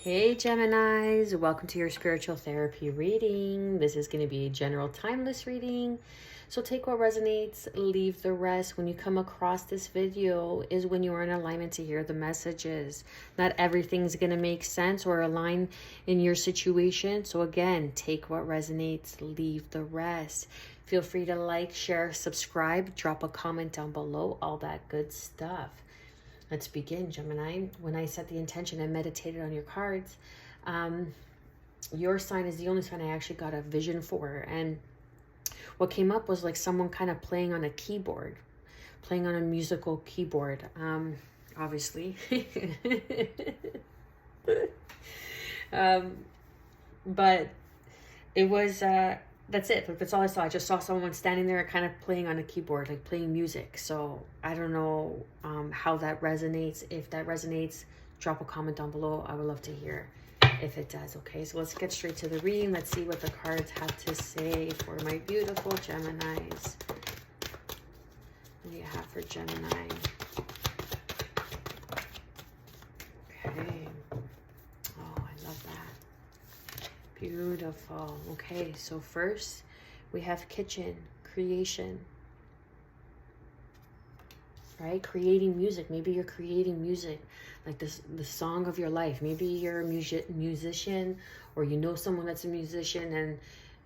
Hey Geminis, welcome to your spiritual therapy reading. This is going to be a general timeless reading. So take what resonates, leave the rest. When you come across this video is when you are in alignment to hear the messages. Not everything's going to make sense or align in your situation. So again, take what resonates, leave the rest. Feel free to like, share, subscribe, drop a comment down below, all that good stuff. Let's begin, Gemini. When I set the intention and meditated on your cards, your sign is the only sign I actually got a vision for. And what came up was like someone kind of playing on a keyboard, playing on a musical keyboard, obviously. But it was... that's it. Like, that's all I saw. I just saw someone standing there kind of playing on a keyboard, like playing music. So I don't know how that resonates. If that resonates, drop a comment down below. I would love to hear if it does. Okay, so let's get straight to the reading. Let's see what the cards have to say for my beautiful Geminis. What do you have for Gemini? Okay. Oh, I love that. Beautiful. Okay, so first we have kitchen, creation, right? Creating music. Maybe you're creating music, like this, the song of your life. Maybe you're a musician, or you know someone that's a musician,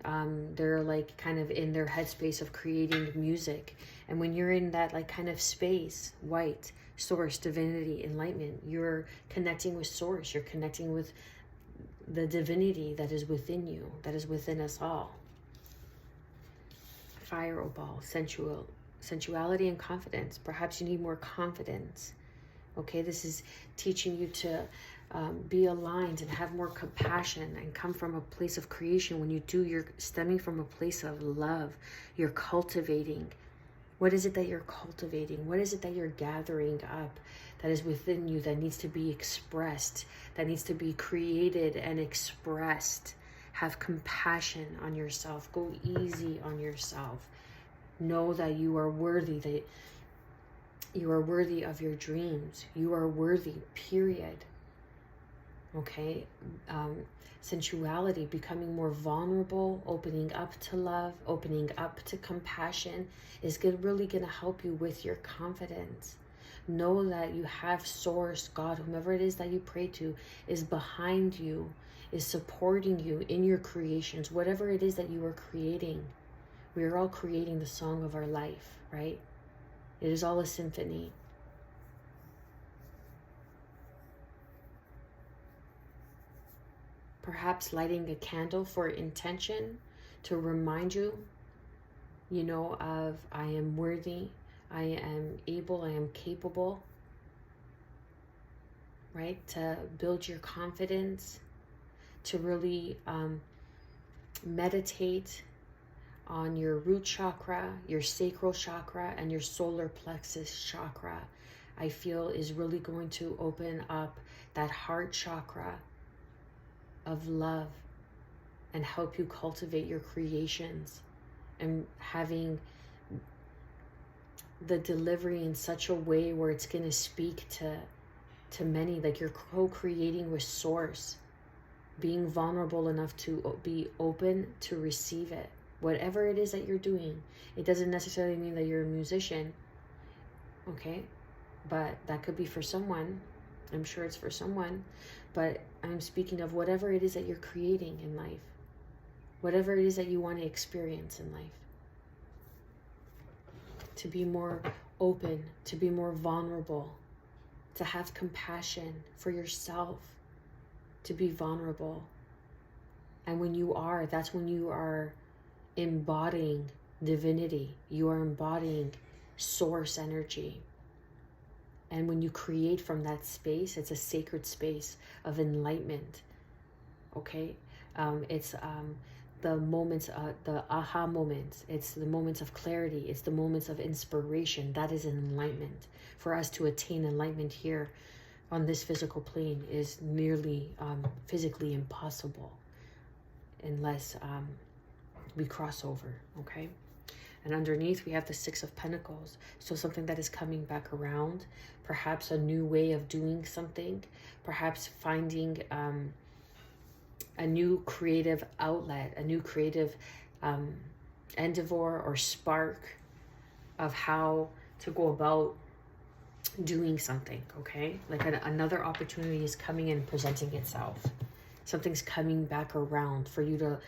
and they're like kind of in their headspace of creating music. And when you're in that like kind of space, white, source, divinity, enlightenment, you're connecting with source. You're connecting with the divinity that is within you, that is within us all. Fireball, sensuality and confidence. Perhaps you need more confidence. Okay, this is teaching you to be aligned and have more compassion and come from a place of creation. When you do, you're stemming from a place of love. You're cultivating. What is it that you're cultivating? What is it that you're gathering up that is within you, that needs to be expressed, that needs to be created and expressed? Have compassion on yourself. Go easy on yourself. Know that you are worthy, that you are worthy of your dreams. You are worthy, period. Okay? Sensuality, becoming more vulnerable, opening up to love, opening up to compassion is really going to help you with your confidence. Know that you have source, God, whomever it is that you pray to, is behind you, is supporting you in your creations, whatever it is that you are creating. We are all creating the song of our life, right? It is all a symphony. Perhaps lighting a candle for intention to remind you, you know, of I am worthy, I am able, I am capable, right? To build your confidence, to really meditate on your root chakra, your sacral chakra, and your solar plexus chakra. I feel is really going to open up that heart chakra of love and help you cultivate your creations and having the delivery in such a way where it's going to speak to many, like you're co-creating with source, being vulnerable enough to be open to receive it. Whatever it is that you're doing, it doesn't necessarily mean that you're a musician, okay? But that could be for someone. I'm sure it's for someone, but I'm speaking of whatever it is that you're creating in life, whatever it is that you want to experience in life. To be more open, to be more vulnerable, to have compassion for yourself, to be vulnerable. And when you are, that's when you are embodying divinity. You are embodying source energy. And when you create from that space, it's a sacred space of enlightenment. Okay? It's the moments, the aha moments. It's the moments of clarity. It's the moments of inspiration. That is enlightenment. For us to attain enlightenment here on this physical plane is nearly physically impossible unless we cross over, okay? And underneath we have the Six of Pentacles. So something that is coming back around, perhaps a new way of doing something, perhaps finding a new creative outlet, a new creative endeavor or spark of how to go about doing something, okay? Like another opportunity is coming and presenting itself. Something's coming back around for you to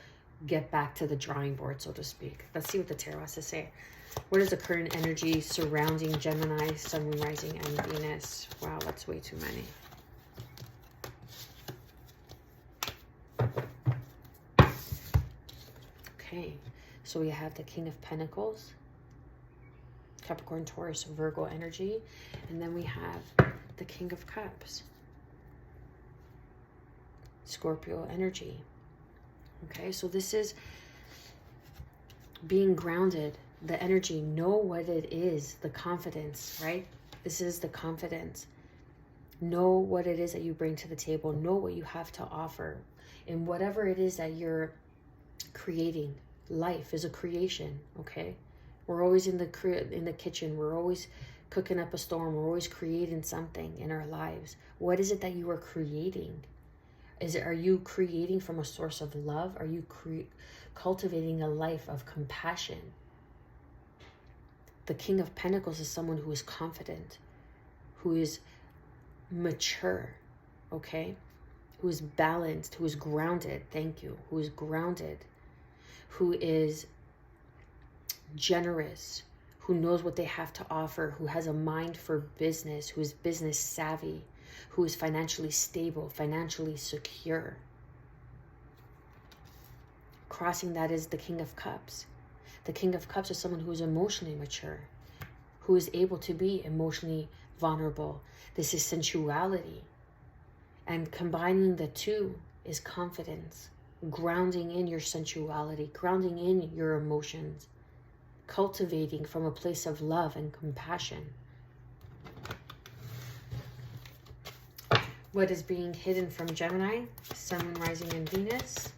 get back to the drawing board, so to speak. Let's see what the tarot has to say. What is the current energy surrounding Gemini, Sun, Moon, Rising, and Venus? Wow, that's way too many. Okay, so we have the King of Pentacles, Capricorn, Taurus, Virgo energy, and then we have the King of Cups, Scorpio energy. Okay, so this is being grounded, the energy, know what it is, the confidence, right? This is the confidence. Know what it is that you bring to the table. Know what you have to offer. And whatever it is that you're creating, life is a creation, okay? We're always in the kitchen. We're always cooking up a storm. We're always creating something in our lives. What is it that you are creating? Are you creating from a source of love? Are you cultivating a life of compassion? The King of Pentacles is someone who is confident, who is mature, okay? Who is balanced, who is grounded, thank you, who is grounded, who is generous, who knows what they have to offer, who has a mind for business, who is business savvy, who is financially stable, financially secure. Crossing that is the King of Cups. The King of Cups is someone who is emotionally mature, who is able to be emotionally vulnerable. This is sensuality. And combining the two is confidence, grounding in your sensuality, grounding in your emotions, cultivating from a place of love and compassion. What is being hidden from Gemini, Sun, Moon, Rising, and Venus?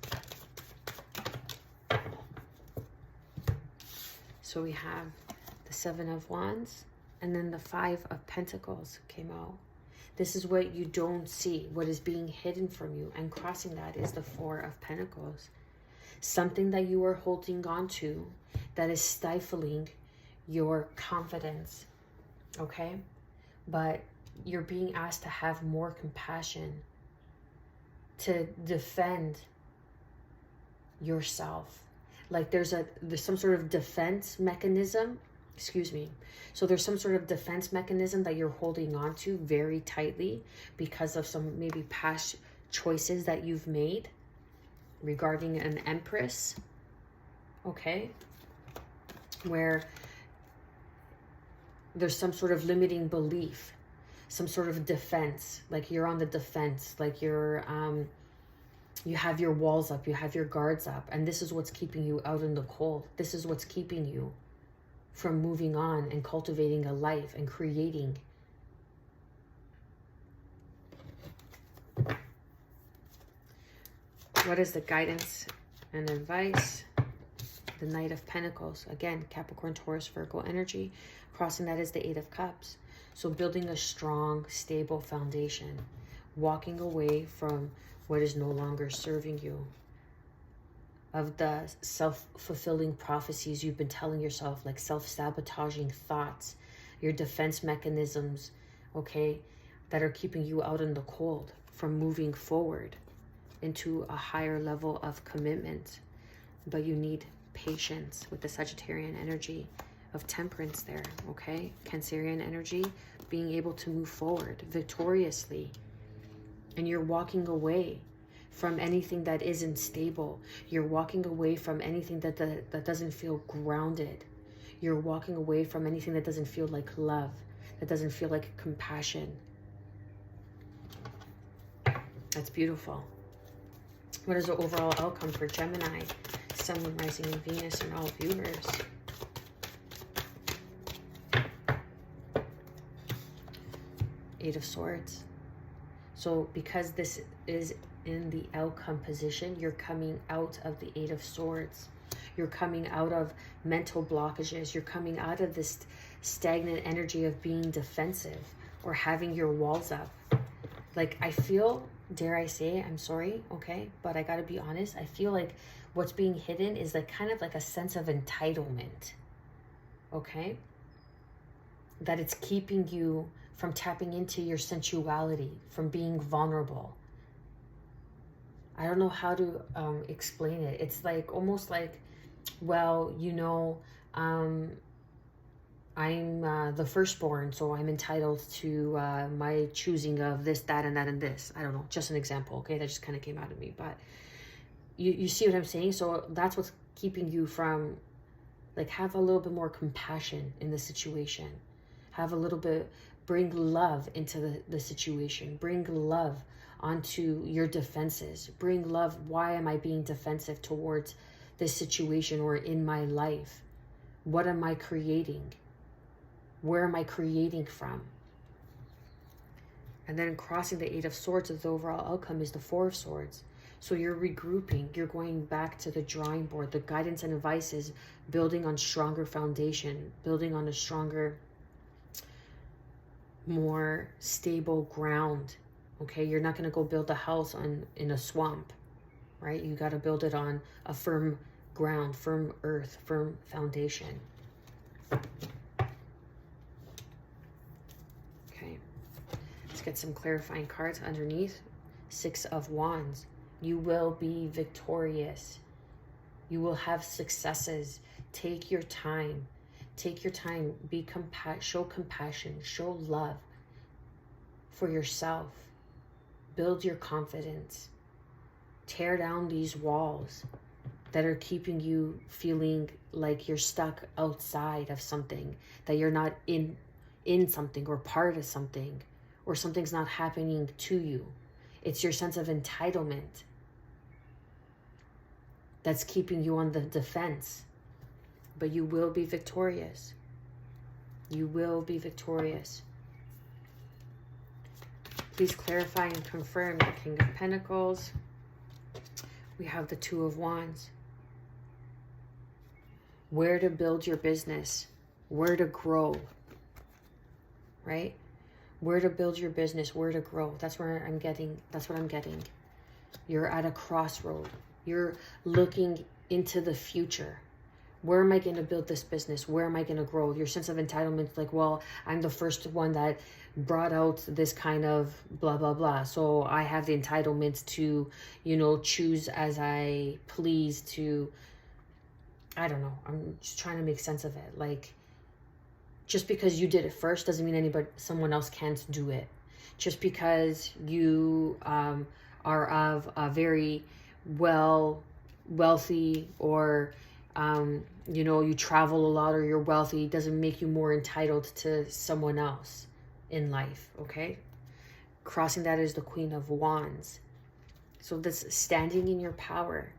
So we have the Seven of Wands, and then the Five of Pentacles came out. This is what you don't see, what is being hidden from you. And crossing that is the Four of Pentacles. Something that you are holding on to that is stifling your confidence, okay? But you're being asked to have more compassion, to defend yourself. Like there's some sort of defense mechanism, excuse me. So there's some sort of defense mechanism that you're holding on to very tightly because of some maybe past choices that you've made regarding an Empress, okay? Where there's some sort of limiting belief, some sort of defense, like you're on the defense, like you're, you have your walls up, you have your guards up, and this is what's keeping you out in the cold. This is what's keeping you from moving on and cultivating a life and creating. What is the guidance and advice? The Knight of Pentacles. Again, Capricorn, Taurus, Virgo energy. Crossing that is the Eight of Cups. So building a strong, stable foundation. Walking away from what is no longer serving you. Of the self-fulfilling prophecies you've been telling yourself, like self-sabotaging thoughts, your defense mechanisms, okay, that are keeping you out in the cold from moving forward into a higher level of commitment. But you need patience with the Sagittarian energy of Temperance there, okay? Cancerian energy, being able to move forward victoriously. And you're walking away from anything that isn't stable. You're walking away from anything that doesn't feel grounded. You're walking away from anything that doesn't feel like love, that doesn't feel like compassion. That's beautiful. What is the overall outcome for Gemini, Sun, Moon, Rising, and Venus, and all viewers? Eight of Swords. So because this is in the outcome position, you're coming out of the Eight of Swords. You're coming out of mental blockages. You're coming out of this stagnant energy of being defensive or having your walls up. Like, I feel, dare I say, I'm sorry, okay, but I gotta be honest, I feel like what's being hidden is like kind of like a sense of entitlement, okay? That it's keeping you from tapping into your sensuality, from being vulnerable. I don't know how to explain it. It's like almost like, well, you know, I'm the firstborn, so I'm entitled to my choosing of this, that, and that, and this. I don't know, just an example, okay? That just kind of came out of me, but you see what I'm saying? So that's what's keeping you from, like, have a little bit more compassion in the situation. Have a little bit, bring love into the situation. Bring love onto your defenses. Bring love. Why am I being defensive towards this situation or in my life? What am I creating? Where am I creating from? And then crossing the Eight of Swords, the overall outcome is the Four of Swords. So you're regrouping, you're going back to the drawing board. The guidance and advice is building on stronger foundation, building on a stronger, more stable ground. Okay, you're not going to go build a house in a swamp, right? You got to build it on a firm ground, firm earth, firm foundation. Okay, let's get some clarifying cards underneath. Six of Wands. You will be victorious. You will have successes. Take your time. Take your time. Show compassion. Show love for yourself. Build your confidence. Tear down these walls that are keeping you feeling like you're stuck outside of something, that you're not in something or part of something, or something's not happening to you. It's your sense of entitlement that's keeping you on the defense. But you will be victorious. You will be victorious. Please clarify and confirm the King of Pentacles. We have the Two of Wands. Where to build your business. Where to grow. Right? Where to build your business. Where to grow. That's where I'm getting. That's what I'm getting. You're at a crossroad. You're looking into the future. Where am I going to build this business? Where am I going to grow? Your sense of entitlement, like, well, I'm the first one that brought out this kind of blah, blah, blah. So I have the entitlement to, you know, choose as I please to, I don't know. I'm just trying to make sense of it. Like, just because you did it first doesn't mean someone else can't do it. Just because you are of a very wealthy or you know, you travel a lot or you're wealthy doesn't make you more entitled to someone else in life, okay? Crossing that is the Queen of Wands. So this standing in your power,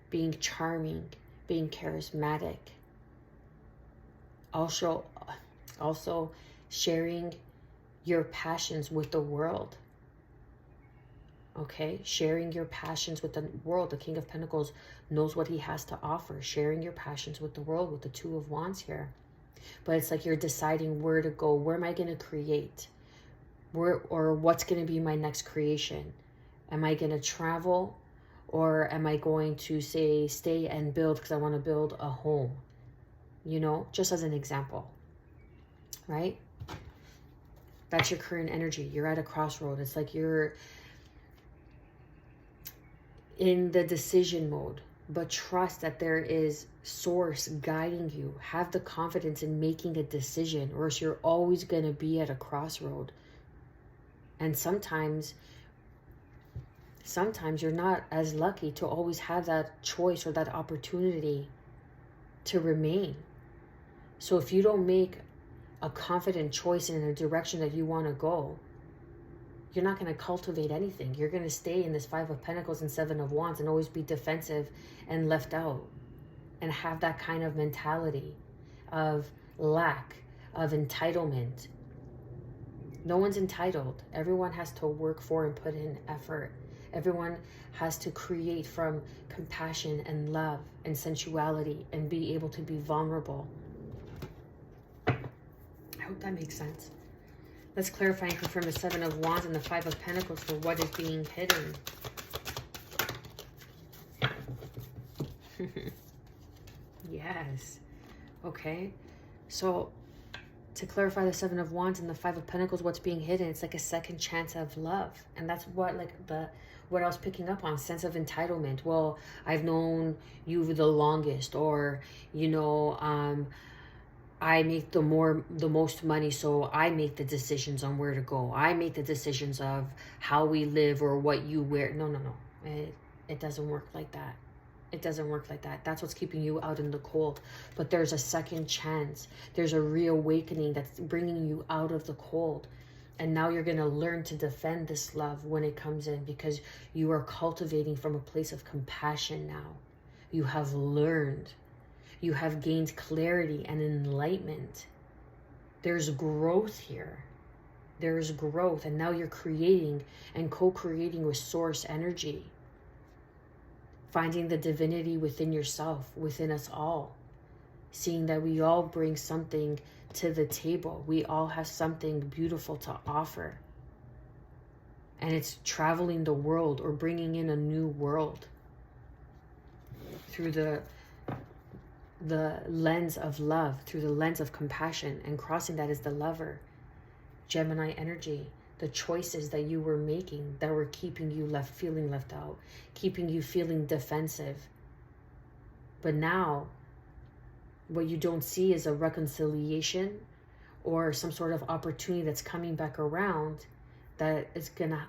being charming, being charismatic. Also sharing your passions with the world. Okay, sharing your passions with the world. The King of Pentacles knows what he has to offer. Sharing your passions with the world with the Two of Wands here. But it's like you're deciding where to go. Where am I going to create? Or what's going to be my next creation? Am I going to travel? Or am I going to say stay and build because I want to build a home? You know, just as an example. Right? That's your current energy. You're at a crossroad. It's like you're in the decision mode, but trust that there is source guiding you. Have the confidence in making a decision, or else you're always going to be at a crossroad. And sometimes you're not as lucky to always have that choice or that opportunity to remain. So if you don't make a confident choice in a direction that you want to go, you're not going to cultivate anything. You're going to stay in this Five of Pentacles and Seven of Wands and always be defensive and left out and have that kind of mentality of lack, of entitlement. No one's entitled. Everyone has to work for and put in effort Everyone has to create from compassion and love and sensuality and be able to be vulnerable. I hope that makes sense. Let's clarify and confirm the Seven of Wands and the Five of Pentacles for what is being hidden. Yes. Okay. So to clarify the Seven of Wands and the Five of Pentacles, what's being hidden, it's like a second chance of love. And that's what what I was picking up on, sense of entitlement. Well, I've known you the longest, or, you know, I make the most money, so I make the decisions on where to go. I make the decisions of how we live or what you wear. No. It doesn't work like that. It doesn't work like that. That's what's keeping you out in the cold. But there's a second chance. There's a reawakening that's bringing you out of the cold. And now you're going to learn to defend this love when it comes in, because you are cultivating from a place of compassion now. You have learned. You have gained clarity and enlightenment. There's growth here. There's growth. And now you're creating and co-creating with source energy. Finding the divinity within yourself, within us all. Seeing that we all bring something to the table. We all have something beautiful to offer. And it's traveling the world or bringing in a new world through the lens of love, through the lens of compassion, and crossing that is the Lover. Gemini energy. The choices that you were making that were keeping you feeling left out, keeping you feeling defensive. But now, what you don't see is a reconciliation or some sort of opportunity that's coming back around that is going to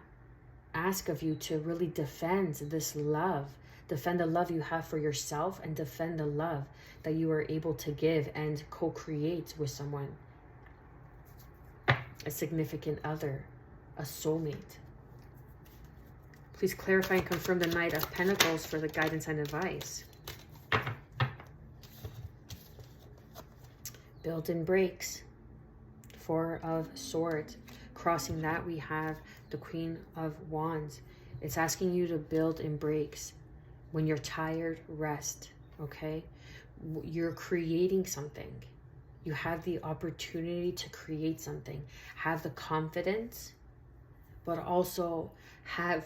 ask of you to really defend this love. Defend the love you have for yourself, and defend the love that you are able to give and co-create with someone. A significant other. A soulmate. Please clarify and confirm the Knight of Pentacles for the guidance and advice. Build-in breaks. Four of Swords. Crossing that, we have the Queen of Wands. It's asking you to build in breaks. When you're tired, rest. Okay? You're creating something. You have the opportunity to create something. Have the confidence, but also have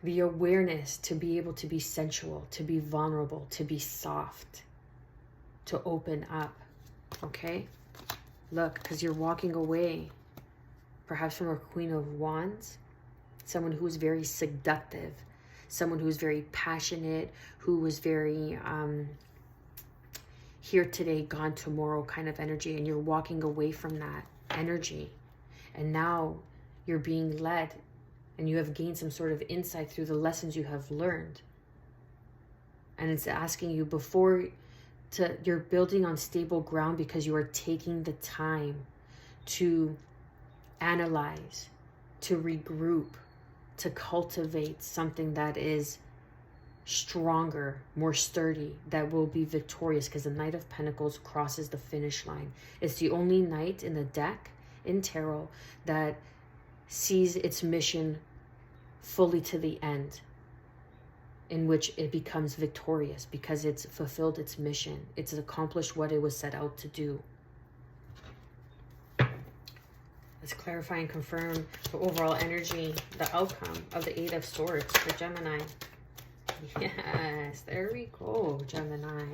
the awareness to be able to be sensual, to be vulnerable, to be soft, to open up, okay? Look, because you're walking away, perhaps from a Queen of Wands, someone who's very seductive, someone who's very passionate, who was very here today, gone tomorrow kind of energy, and you're walking away from that energy. And now you're being led, and you have gained some sort of insight through the lessons you have learned. And it's asking you you're building on stable ground because you are taking the time to analyze, to regroup, to cultivate something that is stronger, more sturdy, that will be victorious, because the Knight of Pentacles crosses the finish line. It's the only knight in the deck in tarot that sees its mission fully to the end, in which it becomes victorious because it's fulfilled its mission. It's accomplished what it was set out to do. Let's clarify and confirm the overall energy, the outcome of the Eight of Swords for Gemini. Yes, there we go, Gemini.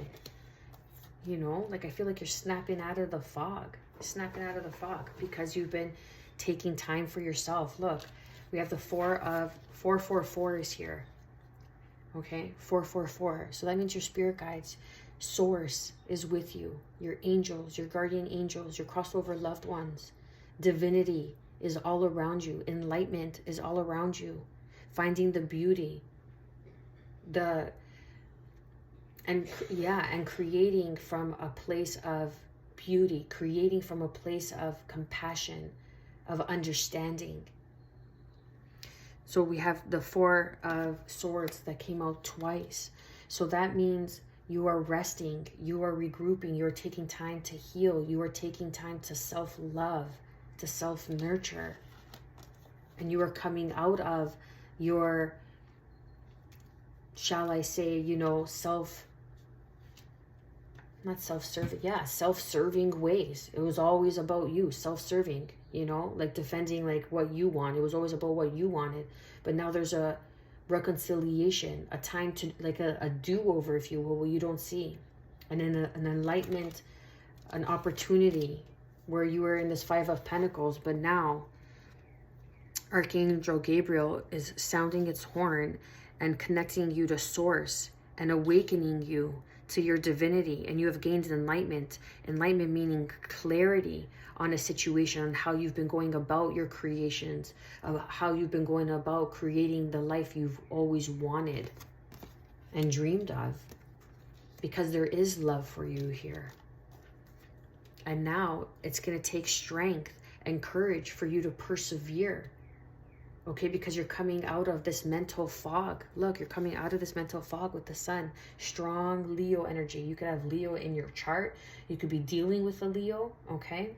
You know, like I feel like you're snapping out of the fog. Snapping out of the fog because you've been taking time for yourself. Look, we have the 444 is here. Okay, 444. So that means your spirit guides, source is with you. Your angels, your guardian angels, your crossover loved ones. Divinity is all around you. Enlightenment is all around you. Finding the beauty. And creating from a place of beauty, creating from a place of compassion, of understanding. So we have the Four of Swords that came out twice. So that means you are resting, you are regrouping, you're taking time to heal, you are taking time to self-love. to self-nurture. And you are coming out of your, shall I say, you know, self-serving ways. It was always about you, self-serving, you know, like defending like what you want. It was always about what you wanted. But now there's a reconciliation, a time to, like a do-over, if you will, where you don't see. And then an enlightenment, an opportunity where you were in this Five of Pentacles, but now Archangel Gabriel is sounding its horn and connecting you to source and awakening you to your divinity. And you have gained enlightenment. Enlightenment meaning clarity on a situation, on how you've been going about your creations, of how you've been going about creating the life you've always wanted and dreamed of. Because there is love for you here. And now it's going to take strength and courage for you to persevere. Okay, because you're coming out of this mental fog. Look, you're coming out of this mental fog with the sun. Strong Leo energy. You could have Leo in your chart. You could be dealing with a Leo, okay?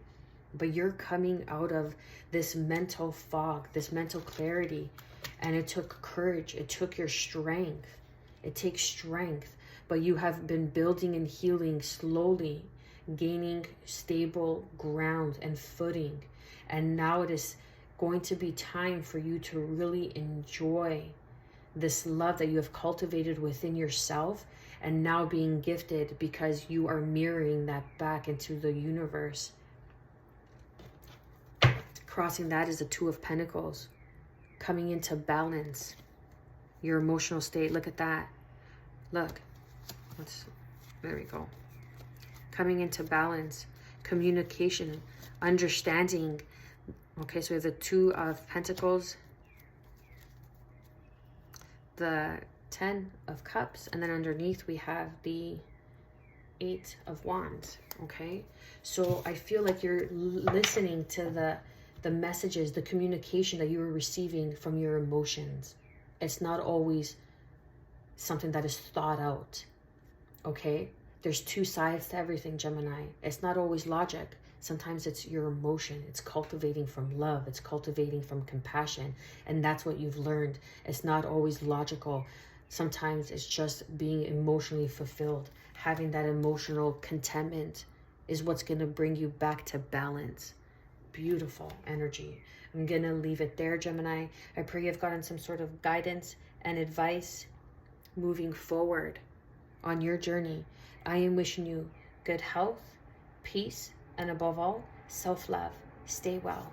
But you're coming out of this mental fog, this mental clarity. And it took courage. It took your strength. It takes strength. But you have been building and healing slowly, gaining stable ground and footing. And now it is going to be time for you to really enjoy this love that you have cultivated within yourself, and now being gifted because you are mirroring that back into the universe. Crossing that is the Two of Pentacles, coming into balance. Your emotional state, look at that. Look, there we go. Coming into balance, communication, understanding. Okay, so we have the Two of Pentacles, the 10 of Cups, and then underneath we have the 8 of Wands, okay? So I feel like you're listening to the messages, the communication that you are receiving from your emotions. It's not always something that is thought out, okay? There's two sides to everything, Gemini. It's not always logic. Sometimes it's your emotion. It's cultivating from love. It's cultivating from compassion. And that's what you've learned. It's not always logical. Sometimes it's just being emotionally fulfilled. Having that emotional contentment is what's going to bring you back to balance. Beautiful energy. I'm going to leave it there, Gemini. I pray you've gotten some sort of guidance and advice moving forward on your journey. I am wishing you good health, peace, and above all, self-love. Stay well.